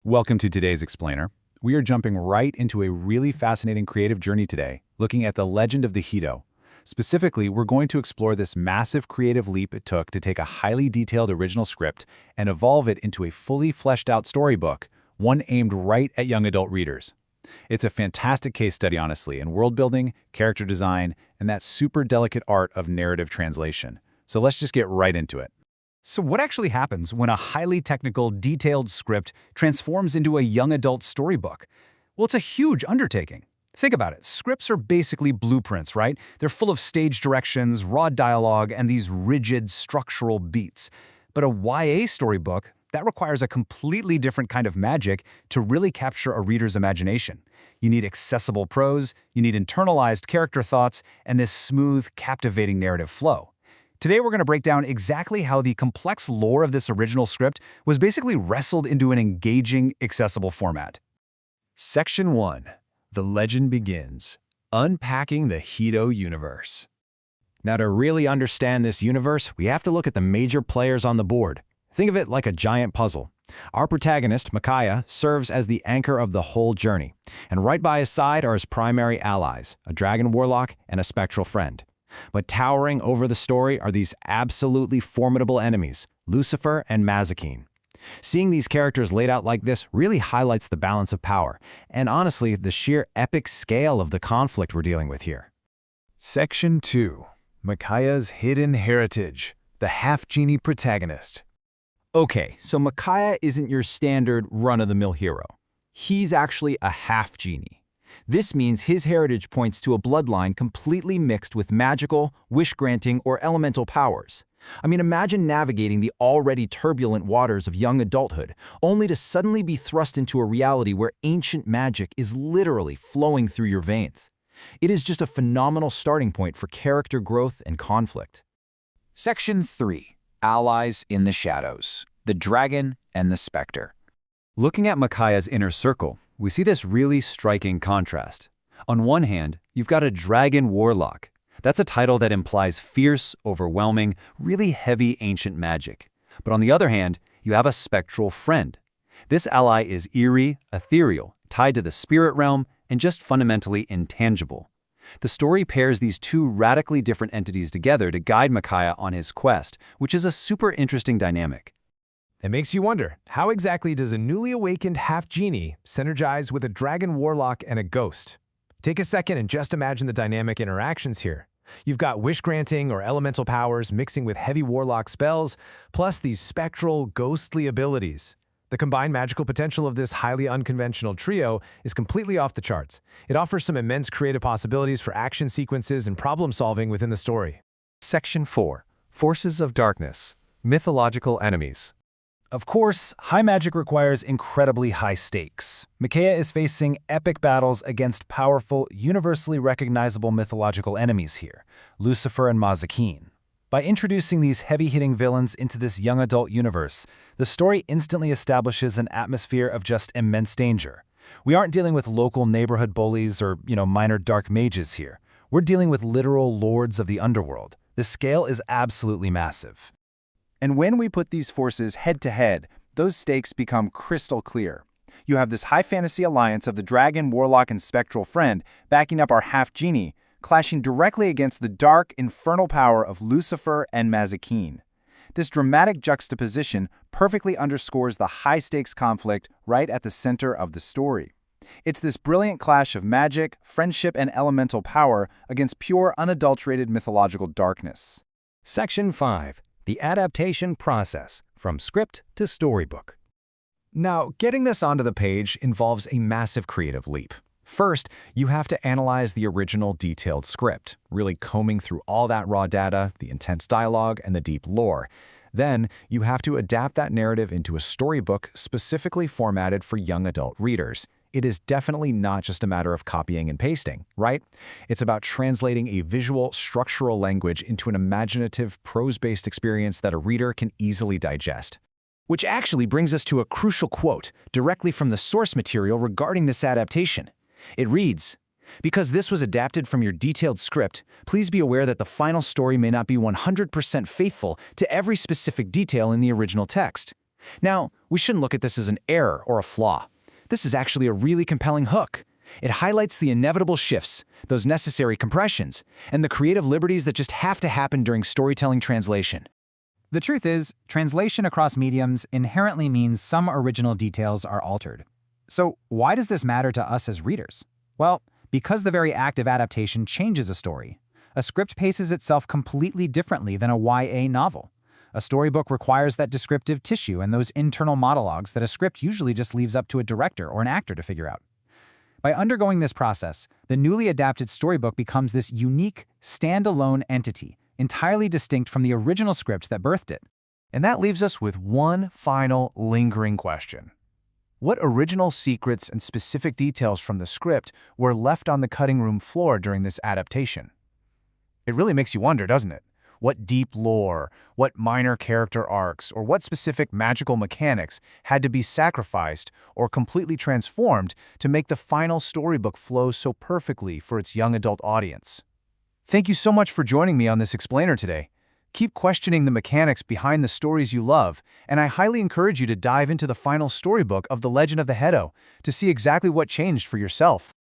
Welcome to today's Explainer. We are jumping right into a really fascinating creative journey today, looking at the Legend of the Hedo. Specifically, we're going to explore this massive creative leap it took to take a highly detailed original script and evolve it into a fully fleshed out storybook, one aimed right at young adult readers. It's a fantastic case study, honestly, in world building, character design, and that super delicate art of narrative translation. So let's just get right into it. So what actually happens when a highly technical, detailed script transforms into a young adult storybook? Well, it's a huge undertaking. Think about it. Scripts are basically blueprints, right? They're full of stage directions, raw dialogue, and these rigid structural beats. But a YA storybook, that requires a completely different kind of magic to really capture a reader's imagination. You need accessible prose, you need internalized character thoughts, and this smooth, captivating narrative flow. Today we're going to break down exactly how the complex lore of this original script was basically wrestled into an engaging, accessible format. Section 1. The Legend Begins. Unpacking the Hedo Universe. Now, to really understand this universe, we have to look at the major players on the board. Think of it like a giant puzzle. Our protagonist, Micaiah, serves as the anchor of the whole journey, and right by his side are his primary allies, a dragon warlock and a spectral friend. But towering over the story are these absolutely formidable enemies, Lucifer and Mazikeen. Seeing these characters laid out like this really highlights the balance of power, and honestly, the sheer epic scale of the conflict we're dealing with here. Section 2. Micaiah's Hidden Heritage, the half-genie protagonist. Okay, so Micaiah isn't your standard run-of-the-mill hero. He's actually a half-genie. This means his heritage points to a bloodline completely mixed with magical, wish-granting, or elemental powers. I mean, imagine navigating the already turbulent waters of young adulthood, only to suddenly be thrust into a reality where ancient magic is literally flowing through your veins. It is just a phenomenal starting point for character growth and conflict. Section 3. Allies in the Shadows, the Dragon and the Spectre. Looking at Micaiah's inner circle, we see this really striking contrast. On one hand, you've got a dragon warlock. That's a title that implies fierce, overwhelming, really heavy ancient magic. But on the other hand, you have a spectral friend. This ally is eerie, ethereal, tied to the spirit realm, and just fundamentally intangible. The story pairs these two radically different entities together to guide Micaiah on his quest, which is a super interesting dynamic. It makes you wonder, how exactly does a newly awakened half-genie synergize with a dragon warlock and a ghost? Take a second and just imagine the dynamic interactions here. You've got wish-granting or elemental powers mixing with heavy warlock spells, plus these spectral, ghostly abilities. The combined magical potential of this highly unconventional trio is completely off the charts. It offers some immense creative possibilities for action sequences and problem-solving within the story. Section 4. Forces of Darkness, Mythological Enemies. Of course, high magic requires incredibly high stakes. Micaiah is facing epic battles against powerful, universally recognizable mythological enemies here, Lucifer and Mazikeen. By introducing these heavy-hitting villains into this young adult universe, the story instantly establishes an atmosphere of just immense danger. We aren't dealing with local neighborhood bullies or, minor dark mages here. We're dealing with literal lords of the underworld. The scale is absolutely massive. And when we put these forces head-to-head, those stakes become crystal clear. You have this high fantasy alliance of the dragon, warlock, and spectral friend backing up our half-genie, clashing directly against the dark, infernal power of Lucifer and Mazikeen. This dramatic juxtaposition perfectly underscores the high-stakes conflict right at the center of the story. It's this brilliant clash of magic, friendship, and elemental power against pure, unadulterated mythological darkness. Section 5. The Adaptation Process, from Script to Storybook. Now, getting this onto the page involves a massive creative leap. First, you have to analyze the original detailed script, really combing through all that raw data, the intense dialogue, and the deep lore. Then, you have to adapt that narrative into a storybook specifically formatted for young adult readers. It is definitely not just a matter of copying and pasting, right? It's about translating a visual, structural language into an imaginative, prose-based experience that a reader can easily digest. Which actually brings us to a crucial quote directly from the source material regarding this adaptation. It reads, "Because this was adapted from your detailed script, please be aware that the final story may not be 100% faithful to every specific detail in the original text. Now, we shouldn't look at this as an error or a flaw. This is actually a really compelling hook. It highlights the inevitable shifts, those necessary compressions, and the creative liberties that just have to happen during storytelling translation. The truth is, translation across mediums inherently means some original details are altered. So why does this matter to us as readers? Well, because the very act of adaptation changes a story. A script paces itself completely differently than a YA novel. A storybook requires that descriptive tissue and those internal monologues that a script usually just leaves up to a director or an actor to figure out. By undergoing this process, the newly adapted storybook becomes this unique, standalone entity, entirely distinct from the original script that birthed it. And that leaves us with one final lingering question. What original secrets and specific details from the script were left on the cutting room floor during this adaptation? It really makes you wonder, doesn't it? What deep lore, what minor character arcs, or what specific magical mechanics had to be sacrificed or completely transformed to make the final storybook flow so perfectly for its young adult audience? Thank you so much for joining me on this explainer today. Keep questioning the mechanics behind the stories you love, and I highly encourage you to dive into the final storybook of The Legend of the Hedo to see exactly what changed for yourself.